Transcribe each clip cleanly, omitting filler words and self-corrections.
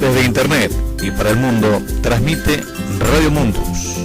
Desde Internet y para el mundo, transmite Radio Mundus.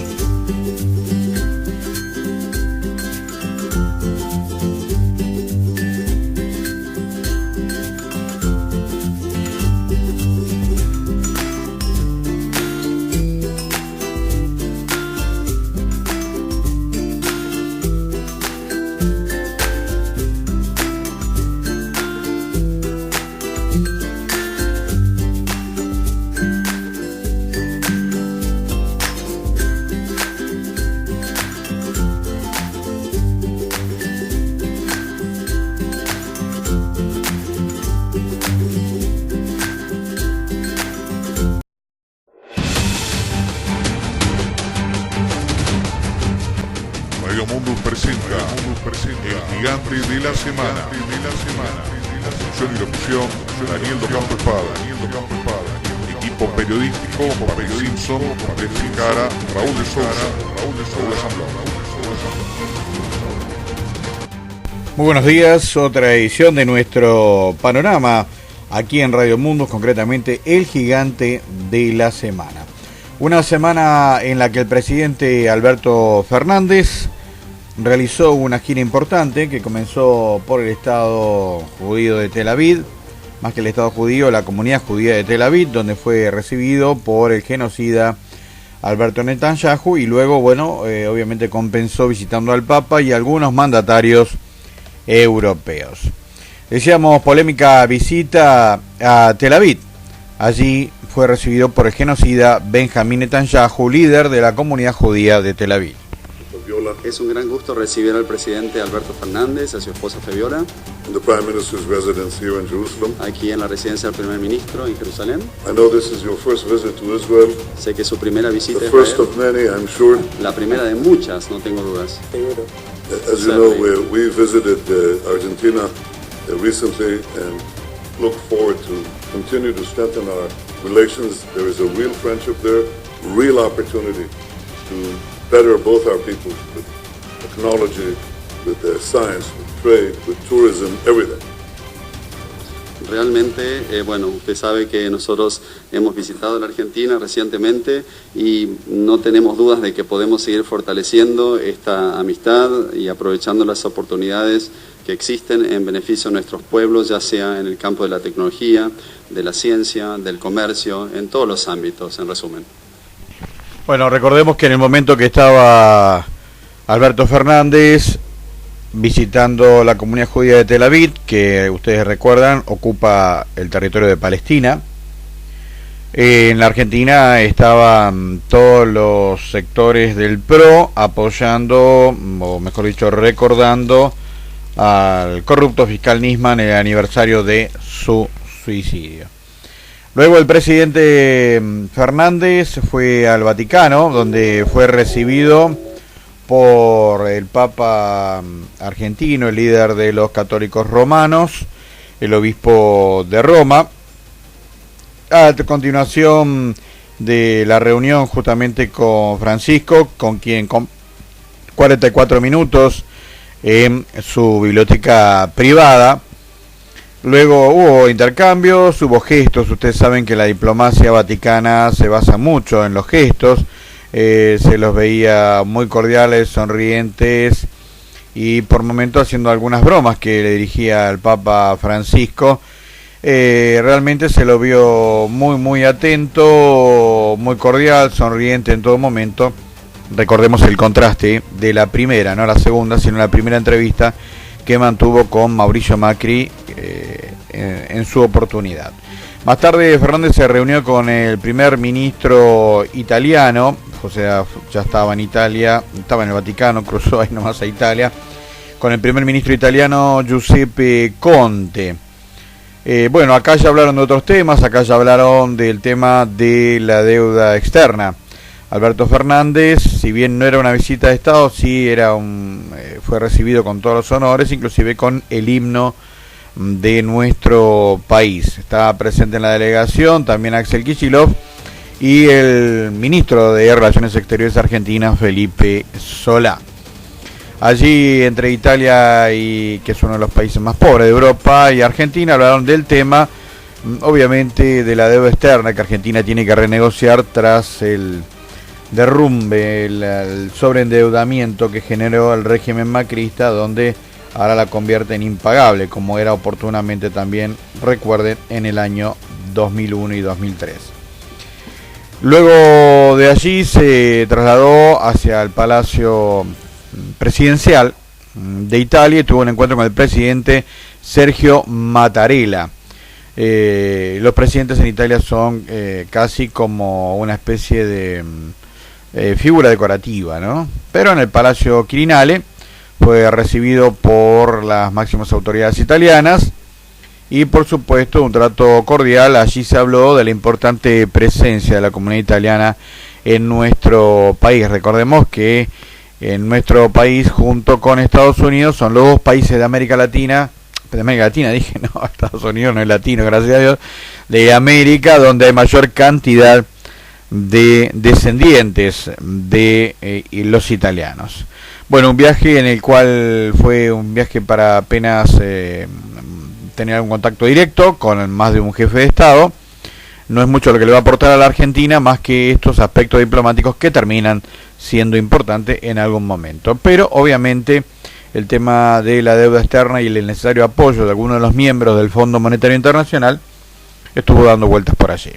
Muy buenos días, otra edición de nuestro panorama aquí en Radio Mundus, concretamente El Gigante de la Semana. Una semana en la que el presidente Alberto Fernández realizó una gira importante que comenzó por el Estado judío de Tel Aviv, más que el Estado judío, la comunidad judía de Tel Aviv, donde fue recibido por el genocida Alberto Netanyahu, y luego, obviamente compensó visitando al Papa y algunos mandatarios europeos. Decíamos, polémica visita a Tel Aviv. Allí fue recibido por el genocida Benjamín Netanyahu, líder de la comunidad judía de Tel Aviv. Es un gran gusto recibir al presidente Alberto Fernández, a su esposa Fabiola, the Prime Minister's residence here in Jerusalem. Aquí en la residencia del primer ministro en Jerusalén. I know this is your first visit to Israel. Sé que es su primera visita a The Israel. first of many, I'm sure. La primera de muchas, no tengo dudas. As you know, we visited Argentina recently and look forward to continue to strengthen our relations. There is a real friendship there, real opportunity to better both our peoples with technology, with science, with trade, with tourism, everything. Realmente, usted sabe que nosotros hemos visitado la Argentina recientemente y no tenemos dudas de que podemos seguir fortaleciendo esta amistad y aprovechando las oportunidades que existen en beneficio de nuestros pueblos, ya sea en el campo de la tecnología, de la ciencia, del comercio, en todos los ámbitos, en resumen. Bueno, recordemos que en el momento que estaba Alberto Fernández visitando la comunidad judía de Tel Aviv, que ustedes recuerdan, ocupa el territorio de Palestina, en la Argentina estaban todos los sectores del PRO apoyando, o mejor dicho, recordando al corrupto fiscal Nisman el aniversario de su suicidio. Luego el presidente Fernández fue al Vaticano, donde fue recibido por el Papa argentino, el líder de los católicos romanos, el obispo de Roma. A continuación de la reunión justamente con Francisco, con quien con 44 minutos en su biblioteca privada. Luego hubo intercambios, hubo gestos. Ustedes saben que la diplomacia vaticana se basa mucho en los gestos. Se los veía muy cordiales, sonrientes y por momentos haciendo algunas bromas que le dirigía al Papa Francisco. Realmente se lo vio muy atento, muy cordial, sonriente en todo momento. Recordemos el contraste de la primera, no la segunda, sino la primera entrevista que mantuvo con Mauricio Macri en su oportunidad. Más tarde Fernández se reunió con el primer ministro italiano, o sea, ya estaba en Italia, estaba en el Vaticano, cruzó ahí nomás a Italia, con el primer ministro italiano Giuseppe Conte. Acá ya hablaron de otros temas, acá ya hablaron del tema de la deuda externa. Alberto Fernández, si bien no era una visita de Estado, sí fue recibido con todos los honores, inclusive con el himno de nuestro país. Estaba presente en la delegación también Axel Kicillof y el ministro de Relaciones Exteriores argentina, Felipe Solá. Allí, entre Italia, que es uno de los países más pobres de Europa, y Argentina, hablaron del tema obviamente de la deuda externa que Argentina tiene que renegociar tras el derrumbe, el sobreendeudamiento que generó el régimen macrista, donde ahora la convierte en impagable, como era oportunamente también, recuerden, en el año 2001 y 2003. Luego de allí se trasladó hacia el Palacio Presidencial de Italia y tuvo un encuentro con el presidente Sergio Mattarella. Los presidentes en Italia son casi como una especie de figura decorativa, ¿no? Pero en el Palacio Quirinale fue recibido por las máximas autoridades italianas y por supuesto un trato cordial. Allí se habló de la importante presencia de la comunidad italiana en nuestro país. Recordemos que en nuestro país, junto con Estados Unidos, son los dos países de América Latina, dije, no, Estados Unidos no es latino, gracias a Dios, de América, donde hay mayor cantidad de descendientes de los italianos. Bueno, un viaje en el cual fue un viaje para apenas tener algún contacto directo con más de un jefe de Estado. No es mucho lo que le va a aportar a la Argentina, más que estos aspectos diplomáticos que terminan siendo importantes en algún momento. Pero obviamente el tema de la deuda externa y el necesario apoyo de algunos de los miembros del Fondo Monetario Internacional estuvo dando vueltas por allí.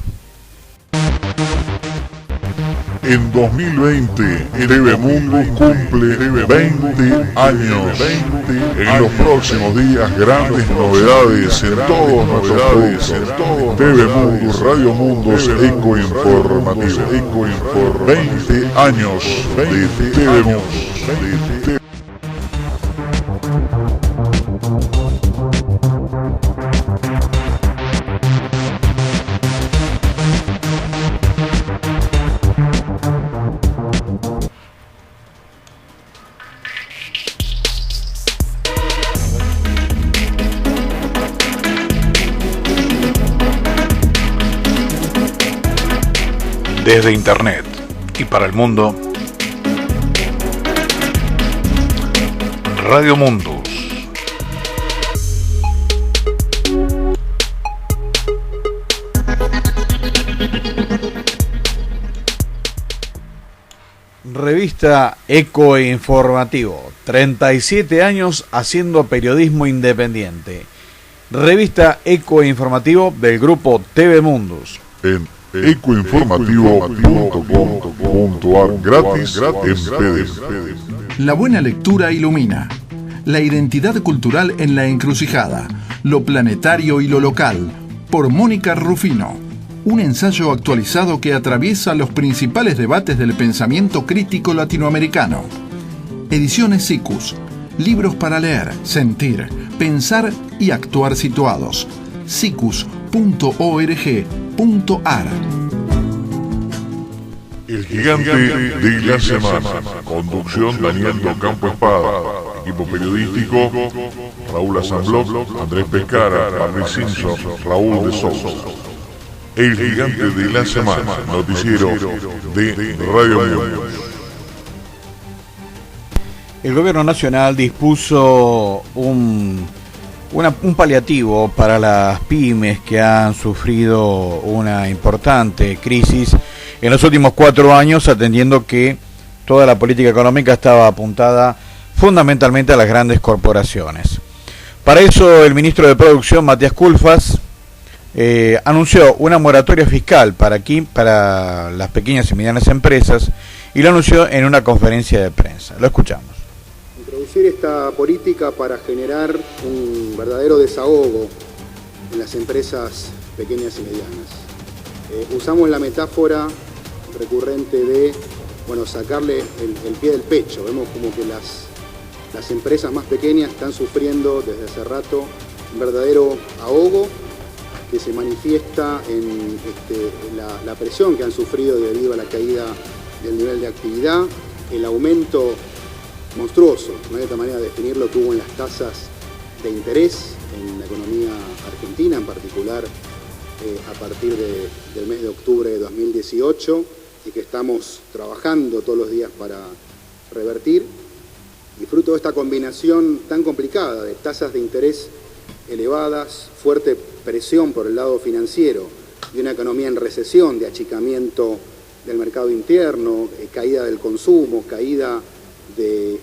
En 2020, TV Mundo cumple 20 años. En los próximos días, grandes novedades en todos nuestros productos. TV Mundo, Radio Mundos, Eco Informativo. 20 años de TV Mundo. Desde Internet y para el mundo, Radio Mundos. Revista Eco Informativo, 37 años haciendo periodismo independiente. Revista Eco Informativo del grupo TV Mundos. En ecoinformativo.com.ar, gratis en PDF. La buena lectura ilumina. La identidad cultural en la encrucijada. Lo planetario y lo local. Por Mónica Rufino. Un ensayo actualizado que atraviesa los principales debates del pensamiento crítico latinoamericano. Ediciones SICUS. Libros para leer, sentir, pensar y actuar situados. sicus.org.ar. El gigante de la semana. Conducción Daniel Docampo Espada. Equipo periodístico Raúl Asambló, Andrés Pescara, Barry Simpson, Raúl de Sousa. El gigante de la semana. Noticiero de Radio Mundo. El gobierno nacional dispuso un paliativo para las pymes que han sufrido una importante crisis en los últimos 4 años, atendiendo que toda la política económica estaba apuntada fundamentalmente a las grandes corporaciones. Para eso el ministro de Producción, Matías Culfas, anunció una moratoria fiscal para las pequeñas y medianas empresas y lo anunció en una conferencia de prensa. Lo escuchamos. Introducir esta política para generar un verdadero desahogo en las empresas pequeñas y medianas. Usamos la metáfora recurrente de, sacarle el pie del pecho. Vemos como que las empresas más pequeñas están sufriendo desde hace rato un verdadero ahogo que se manifiesta en la presión que han sufrido debido a la caída del nivel de actividad, el aumento monstruoso, no hay otra manera de definirlo, que hubo en las tasas de interés en la economía argentina, en particular a partir del mes de octubre de 2018, y que estamos trabajando todos los días para revertir. Y fruto de esta combinación tan complicada de tasas de interés elevadas, fuerte presión por el lado financiero de una economía en recesión, de achicamiento del mercado interno, caída del consumo, caída de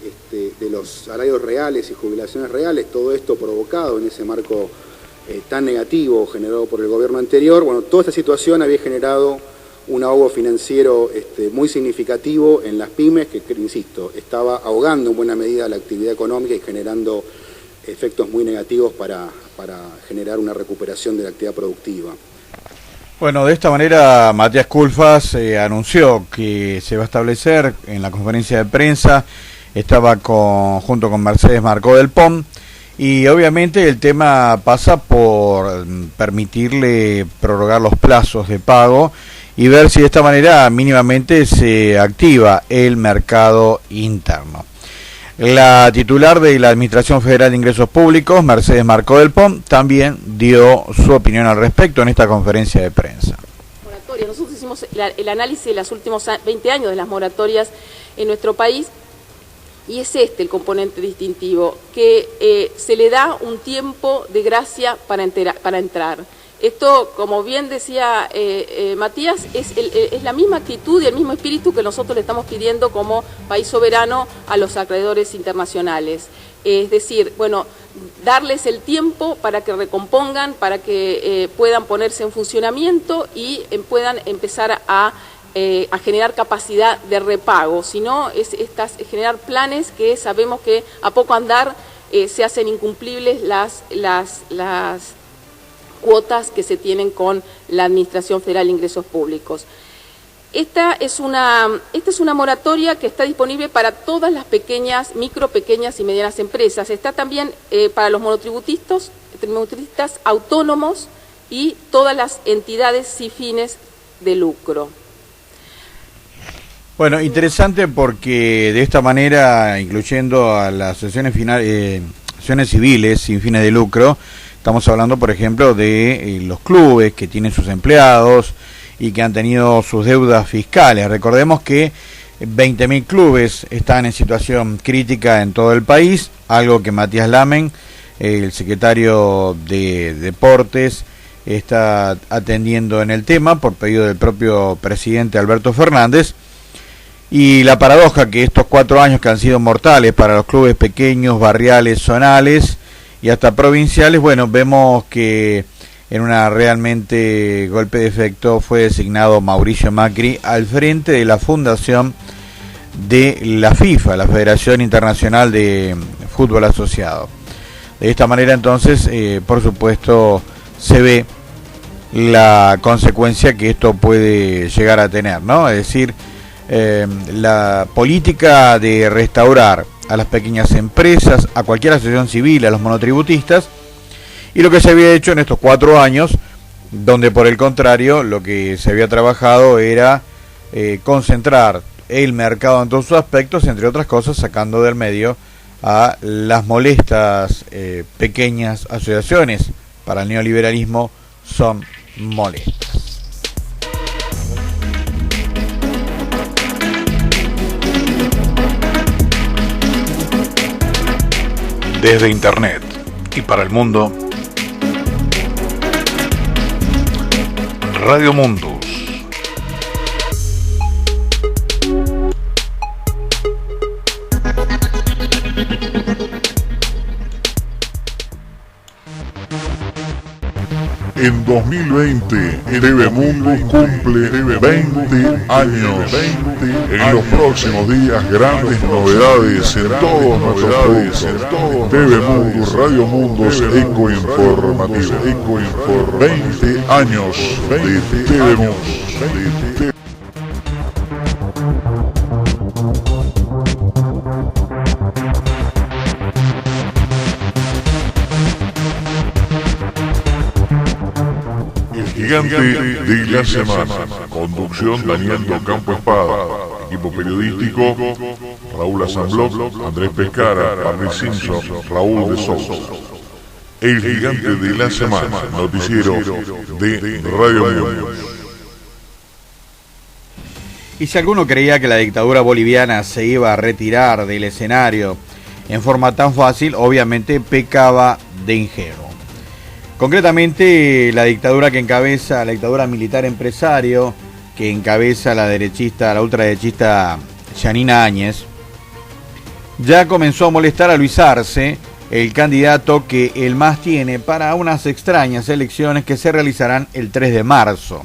los salarios reales y jubilaciones reales, todo esto provocado en ese marco tan negativo generado por el gobierno anterior. Bueno, toda esta situación había generado un ahogo financiero muy significativo en las pymes que, insisto, estaba ahogando en buena medida la actividad económica y generando efectos muy negativos para generar una recuperación de la actividad productiva. Bueno, de esta manera Matías Culfas anunció que se va a establecer en la conferencia de prensa, estaba junto con Mercedes Marcó del POM, y obviamente el tema pasa por permitirle prorrogar los plazos de pago y ver si de esta manera mínimamente se activa el mercado interno. La titular de la Administración Federal de Ingresos Públicos, Mercedes Marcó del POM, también dio su opinión al respecto en esta conferencia de prensa. Nosotros hicimos el análisis de los últimos 20 años de las moratorias en nuestro país y es el componente distintivo, que se le da un tiempo de gracia para entrar. Esto, como bien decía Matías, es la misma actitud y el mismo espíritu que nosotros le estamos pidiendo como país soberano a los acreedores internacionales. Es decir, bueno, darles el tiempo para que recompongan, para que puedan ponerse en funcionamiento y puedan empezar a generar capacidad de repago. Si no, es generar planes que sabemos que a poco andar se hacen incumplibles las cuotas que se tienen con la Administración Federal de Ingresos Públicos. Esta es una moratoria que está disponible para todas las micro, pequeñas y medianas empresas. Está también para los monotributistas autónomos y todas las entidades sin fines de lucro. Bueno, interesante porque de esta manera, incluyendo a las asociaciones civiles sin fines de lucro, estamos hablando, por ejemplo, de los clubes que tienen sus empleados y que han tenido sus deudas fiscales. Recordemos que 20.000 clubes están en situación crítica en todo el país, algo que Matías Lamen, el secretario de Deportes, está atendiendo en el tema por pedido del propio presidente Alberto Fernández. Y la paradoja que estos 4 años que han sido mortales para los clubes pequeños, barriales, zonales y hasta provinciales, bueno, vemos que en una realmente golpe de efecto fue designado Mauricio Macri al frente de la fundación de la FIFA, la Federación Internacional de Fútbol Asociado. De esta manera entonces, por supuesto, se ve la consecuencia que esto puede llegar a tener, ¿no? Es decir, la política de restaurar a las pequeñas empresas, a cualquier asociación civil, a los monotributistas, y lo que se había hecho en estos 4 años, donde por el contrario lo que se había trabajado era concentrar el mercado en todos sus aspectos, entre otras cosas sacando del medio a las molestas pequeñas asociaciones. Para el neoliberalismo son molestas. Desde Internet y para el mundo, Radio Mundus. En 2020, TV Mundus cumple 20 años. En los próximos días, grandes novedades en todos nuestros productos. TV Mundus, Radio Mundus, Eco Informativo. 20 años de TV Mundus. Gigante de la semana. Conducción Daniel Docampo Espada. Equipo periodístico Raúl Asamblot, Andrés Pescara, Barry Simpson, Raúl de Sousa. El gigante de la semana. Noticiero de Radio Mundus. Y si alguno creía que la dictadura boliviana se iba a retirar del escenario en forma tan fácil, obviamente pecaba de ingenuo. Concretamente, la dictadura militar empresario que encabeza la ultraderechista Yanina Áñez, ya comenzó a molestar a Luis Arce, el candidato que el MAS tiene para unas extrañas elecciones que se realizarán el 3 de marzo.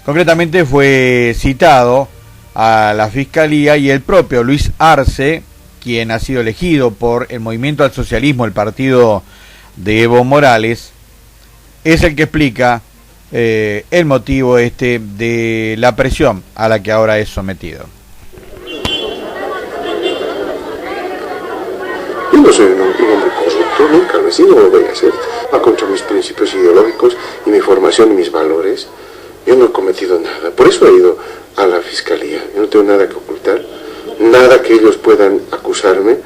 Concretamente fue citado a la Fiscalía y el propio Luis Arce, quien ha sido elegido por el Movimiento al Socialismo, el partido de Evo Morales, es el que explica el motivo de la presión a la que ahora es sometido. Yo no soy un hombre corrupto, nunca lo he sido, no lo voy a ser. Va contra mis principios ideológicos y mi formación y mis valores. Yo no he cometido nada, por eso he ido a la Fiscalía. Yo no tengo nada que ocultar, nada que ellos puedan acusarme.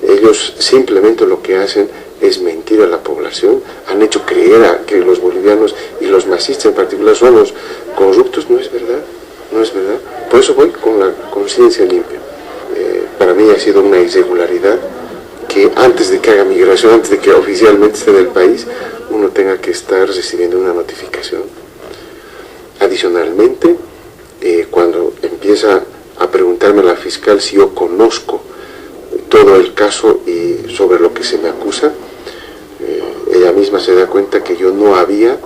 Ellos simplemente lo que hacen es mentir a la población. Han hecho creer a que los bolivianos y los masistas en particular son los corruptos. No es verdad, no es verdad. Por eso voy con la conciencia limpia. Para mí ha sido una irregularidad que antes de que haga migración, antes de que oficialmente esté en el país, uno tenga que estar recibiendo una notificación. Adicionalmente, cuando empieza a preguntarme la fiscal si yo conozco todo el caso y sobre lo que se me acusa, ella misma se da cuenta que yo no había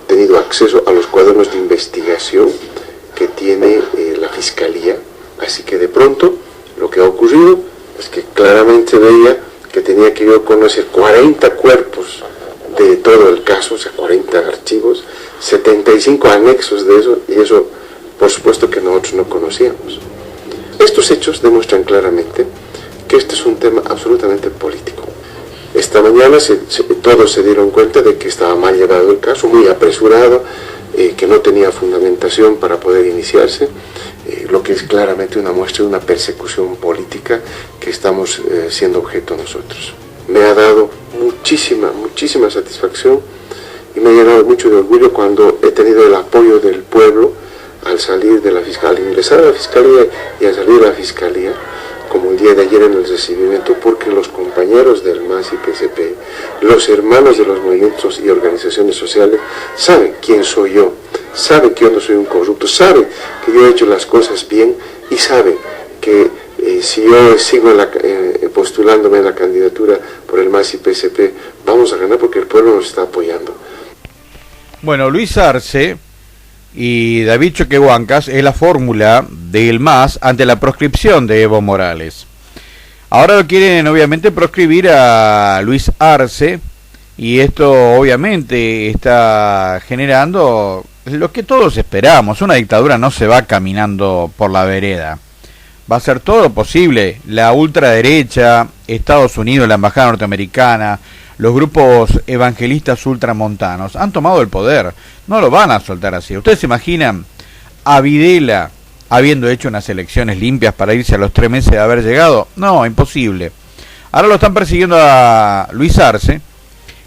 tenido acceso a los cuadernos de investigación que tiene la Fiscalía, así que de pronto lo que ha ocurrido es que claramente veía que tenía que yo conocer 40 cuerpos de todo el caso, o sea, 40 archivos, 75 anexos de eso, y eso por supuesto que nosotros no conocíamos. Estos hechos demuestran claramente que este es un tema absolutamente político. Esta mañana todos se dieron cuenta de que estaba mal llevado el caso, muy apresurado, que no tenía fundamentación para poder iniciarse, lo que es claramente una muestra de una persecución política que estamos siendo objeto nosotros. Me ha dado muchísima satisfacción y me ha llenado mucho de orgullo cuando he tenido el apoyo del pueblo al salir de la Fiscalía, al ingresar a la Fiscalía y al salir de la Fiscalía, como el día de ayer en el recibimiento, porque los compañeros del MAS y PSP, los hermanos de los movimientos y organizaciones sociales, saben quién soy yo, saben que yo no soy un corrupto, saben que yo he hecho las cosas bien y saben que si yo sigo postulándome en la candidatura por el MAS y PSP, vamos a ganar porque el pueblo nos está apoyando. Bueno, Luis Arce y David Choquehuancas es la fórmula del MAS ante la proscripción de Evo Morales. Ahora lo quieren obviamente proscribir a Luis Arce y esto obviamente está generando lo que todos esperamos. Una dictadura no se va caminando por la vereda. Va a hacer todo lo posible. La ultraderecha, Estados Unidos, la embajada norteamericana, los grupos evangelistas ultramontanos han tomado el poder. No lo van a soltar así. ¿Ustedes se imaginan a Videla habiendo hecho unas elecciones limpias para irse a los 3 meses de haber llegado? No, imposible. Ahora lo están persiguiendo a Luis Arce.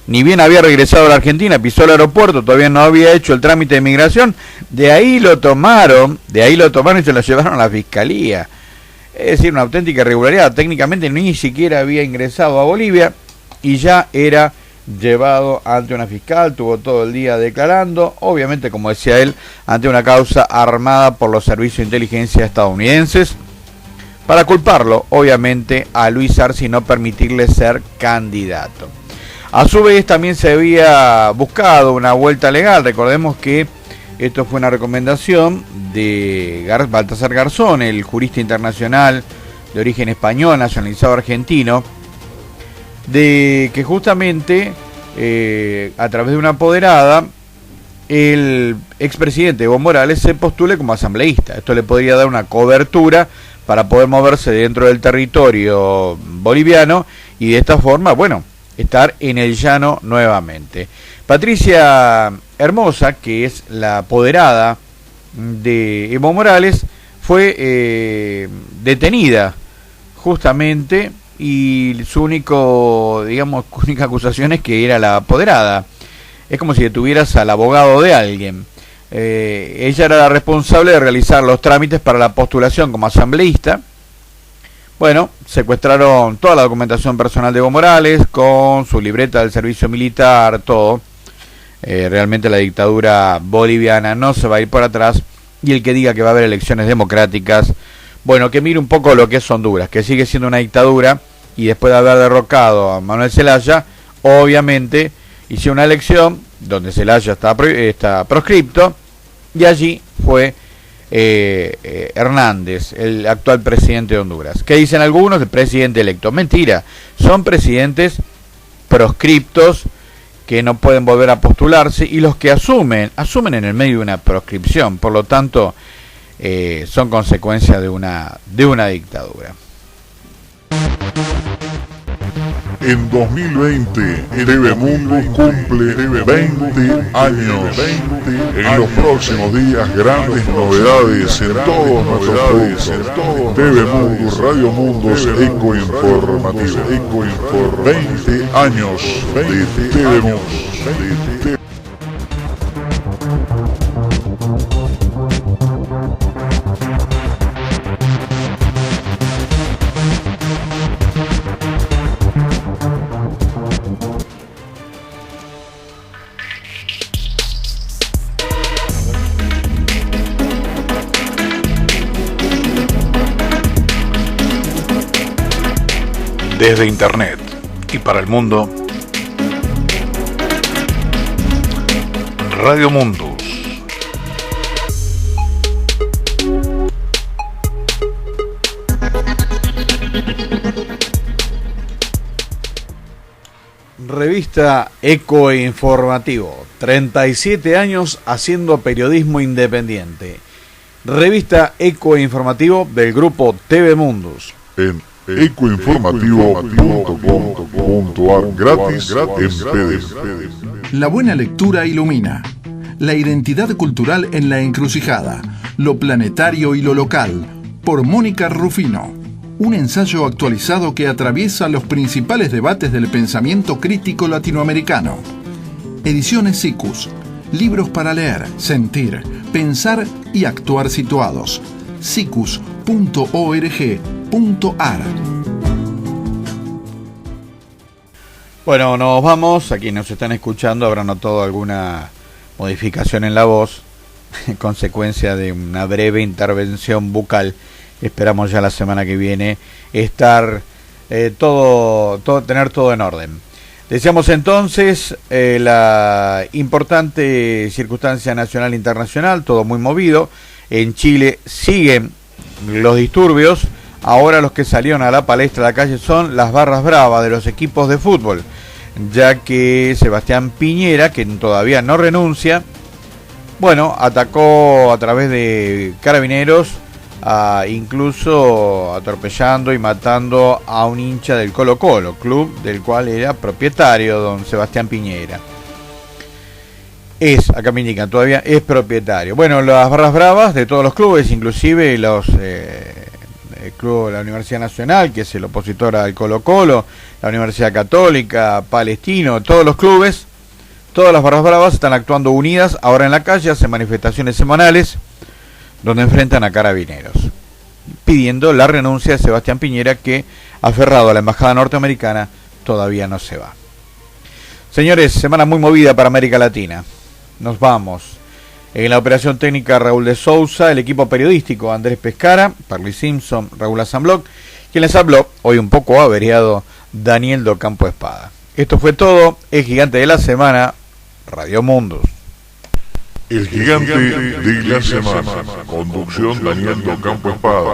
Ni bien había regresado a la Argentina, pisó el aeropuerto, todavía no había hecho el trámite de migración. De ahí lo tomaron y se lo llevaron a la Fiscalía. Es decir, una auténtica irregularidad. Técnicamente ni siquiera había ingresado a Bolivia y ya era llevado ante una fiscal, tuvo todo el día declarando, obviamente, como decía él, ante una causa armada por los servicios de inteligencia estadounidenses, para culparlo, obviamente, a Luis Arce y no permitirle ser candidato. A su vez, también se había buscado una vuelta legal. Recordemos que esto fue una recomendación de Baltasar Garzón, el jurista internacional de origen español, nacionalizado argentino, de que justamente a través de una apoderada el expresidente Evo Morales se postule como asambleísta. Esto le podría dar una cobertura para poder moverse dentro del territorio boliviano y de esta forma, bueno, estar en el llano nuevamente. Patricia Hermosa, que es la apoderada de Evo Morales, fue detenida justamente y su única acusación es que era la apoderada. Es como si detuvieras al abogado de alguien. Ella era la responsable de realizar los trámites para la postulación como asambleísta, Bueno, secuestraron toda la documentación personal de Evo Morales con su libreta del servicio militar, todo. Realmente la dictadura boliviana no se va a ir por atrás, y el que diga que va a haber elecciones democráticas, bueno, que mire un poco lo que es Honduras, que sigue siendo una dictadura, y después de haber derrocado a Manuel Zelaya, obviamente hizo una elección donde Zelaya está proscripto, y allí fue Hernández, el actual presidente de Honduras. ¿Qué dicen algunos? El presidente electo. Mentira, son presidentes proscriptos que no pueden volver a postularse, y los que asumen en el medio de una proscripción, por lo tanto son consecuencia de una dictadura. En 2020, TV Mundo cumple 20 años. En los próximos días, grandes novedades en todos nuestros productos. TV Mundo, Radio Mundos, Eco Informativo. 20 años de TV Mundo. Desde Internet y para el mundo, Radio Mundos. Revista Eco Informativo, 37 años haciendo periodismo independiente. Revista Eco Informativo del grupo TV Mundos. En ecoinformativo.com.ar, gratis en PDF. La buena lectura ilumina. La identidad cultural en la encrucijada. Lo planetario y lo local. Por Mónica Rufino. Un ensayo actualizado que atraviesa los principales debates del pensamiento crítico latinoamericano. Ediciones SICUS. Libros para leer, sentir, pensar y actuar situados. sicus.org.ar. Bueno, nos vamos. A quienes nos están escuchando habrán notado alguna modificación en la voz, consecuencia de una breve intervención bucal. Esperamos ya la semana que viene estar tener todo en orden. Deseamos entonces la importante circunstancia nacional e internacional, todo muy movido. En Chile siguen los disturbios. Ahora los que salieron a la palestra a la calle son las barras bravas de los equipos de fútbol, ya que Sebastián Piñera, que todavía no renuncia, bueno, atacó a través de carabineros, incluso atropellando y matando a un hincha del Colo-Colo, club del cual era propietario don Sebastián Piñera. Acá me indican, todavía es propietario. Bueno, las barras bravas de todos los clubes, inclusive el club de la Universidad Nacional, que es el opositor al Colo-Colo, la Universidad Católica, Palestino, todos los clubes, todas las barras bravas están actuando unidas ahora en la calle, hacen manifestaciones semanales donde enfrentan a carabineros, pidiendo la renuncia de Sebastián Piñera, que, aferrado a la embajada norteamericana, todavía no se va. Señores, semana muy movida para América Latina. Nos vamos. En la operación técnica, Raúl de Sousa, el equipo periodístico, Andrés Pescara, Parley Simpson, Raúl Azambloc, quien les habló, hoy un poco averiado, Daniel Docampo Espada. Esto fue todo, el gigante de la semana, Radio Mundos. El gigante de la semana. Conducción Daniel Docampo Espada.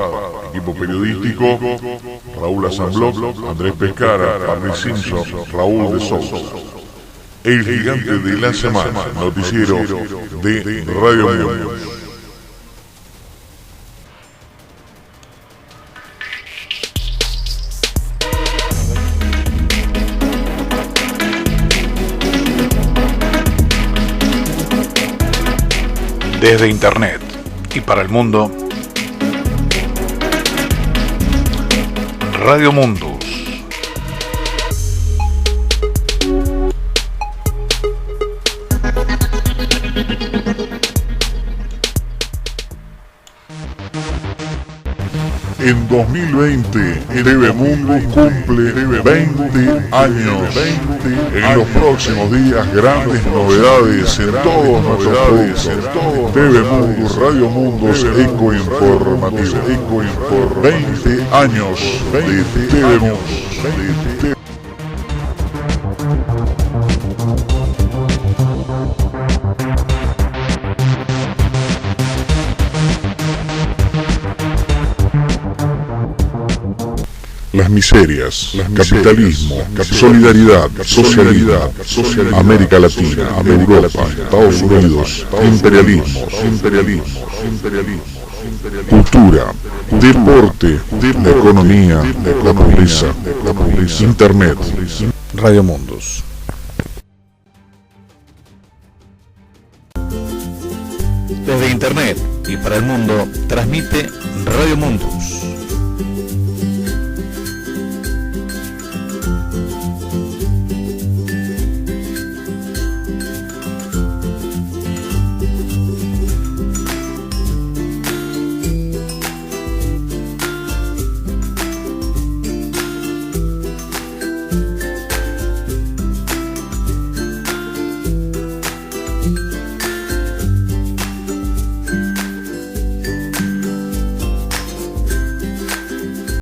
Equipo periodístico Raúl Azambloc, Andrés Pescara, Parley Simpson, Raúl de Sousa. El gigante de la semana. Noticiero de Radio Mundos. Desde Internet y para el mundo, Radio Mundos. En 2020, TV Mundo cumple 20 años. En los próximos días, grandes novedades en todos nuestros productos. TV Mundo, Radio Mundos, Eco Informativo. 20 años de TV Mundo. Las miserias, capitalismo, solidaridad, socialidad, América Latina, Europa, Estados Unidos, imperialismo, cultura, deporte, la economía, la pobreza, Internet, Radio Mundos. Desde Internet y para el mundo, transmite Radio Mundos.